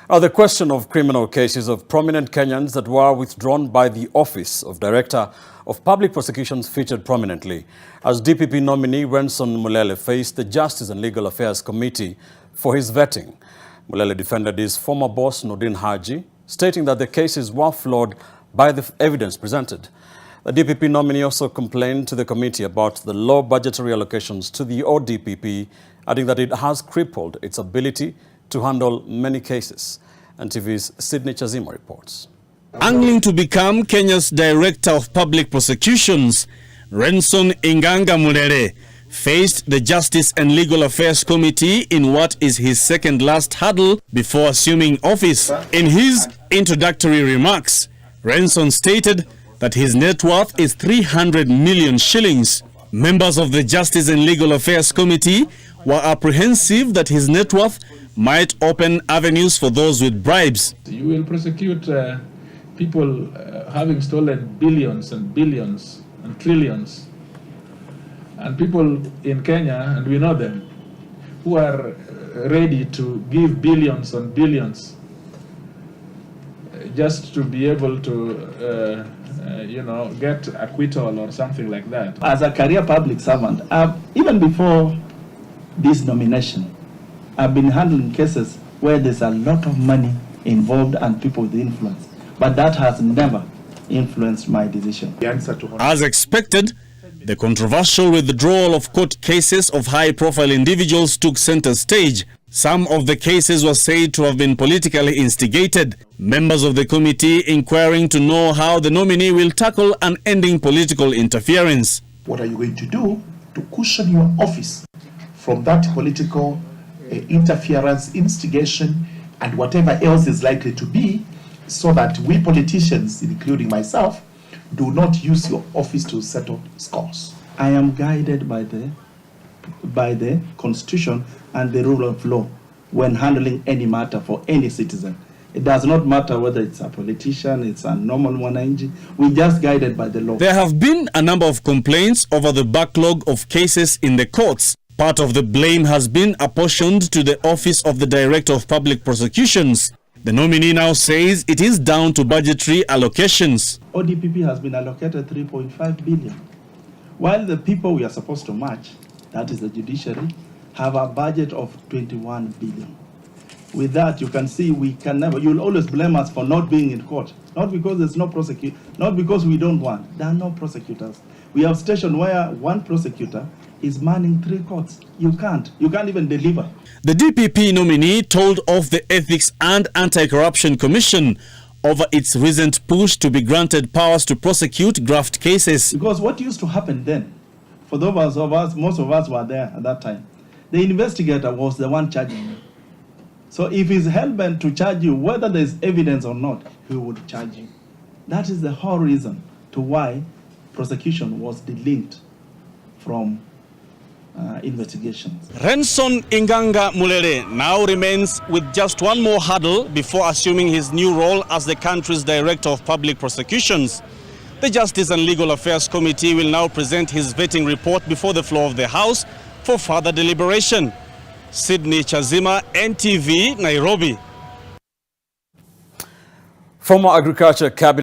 The question of criminal cases of prominent Kenyans that were withdrawn by the Office of Director of Public Prosecutions featured prominently as DPP nominee Renson Mulele faced the Justice and Legal Affairs Committee for his vetting. Mulele defended his former boss Nordin Haji, stating that the cases were flawed by the evidence presented. The DPP nominee also complained to the committee about the low budgetary allocations to the DPP, adding that it has crippled its ability to handle many cases. And TV's Sydney Chazima reports. Angling to become Kenya's Director of Public Prosecutions, Renson Mulele faced the Justice and Legal Affairs Committee in what is his second last hurdle before assuming office. In his introductory remarks, Renson stated that his net worth is 300 million shillings. Members of the Justice and Legal Affairs Committee were apprehensive that his net worth might open avenues for those with bribes. You will prosecute people having stolen billions and billions and trillions, and people in Kenya, and we know them, who are ready to give billions and billions just to be able to get acquittal or something like that. As a career public servant, even before this nomination, I've been handling cases where there's a lot of money involved and people with influence, but that has never influenced my decision. As expected, the controversial withdrawal of court cases of high-profile individuals took center stage. Some of the cases were said to have been politically instigated. Members of the committee inquiring to know how the nominee will tackle and ending political interference. What are you going to do to cushion your office from that political interference, instigation, and whatever else is likely to be, so that we politicians, including myself, do not use your office to settle scores? I am guided by the Constitution and the rule of law when handling any matter for any citizen. It does not matter whether it's a politician, it's a normal mwananchi. We're just guided by the law. There have been a number of complaints over the backlog of cases in the courts. Part of the blame has been apportioned to the Office of the Director of Public Prosecutions. The nominee now says it is down to budgetary allocations. DPP has been allocated 3.5 billion, while the people we are supposed to match, that is the judiciary, have a budget of 21 billion. With that, you can see we can never, you'll always blame us for not being in court. Not because there's no prosecutor, not because we don't want. There are no prosecutors. We have stations where one prosecutor is manning 3 courts. You can't even deliver. The DPP nominee told off the Ethics and Anti-Corruption Commission over its recent push to be granted powers to prosecute graft cases. Because what used to happen then, for those of us, most of us were there at that time, the investigator was the one charging you. So if he's hell-bent to charge you, whether there's evidence or not, he would charge you. That is the whole reason to why prosecution was delinked from investigations. Renson Mulele now remains with just one more hurdle before assuming his new role as the country's Director of Public Prosecutions. The Justice and Legal Affairs Committee will now present his vetting report before the floor of the House for further deliberation. Sydney Chazima, NTV, Nairobi. Former Agriculture Cabinet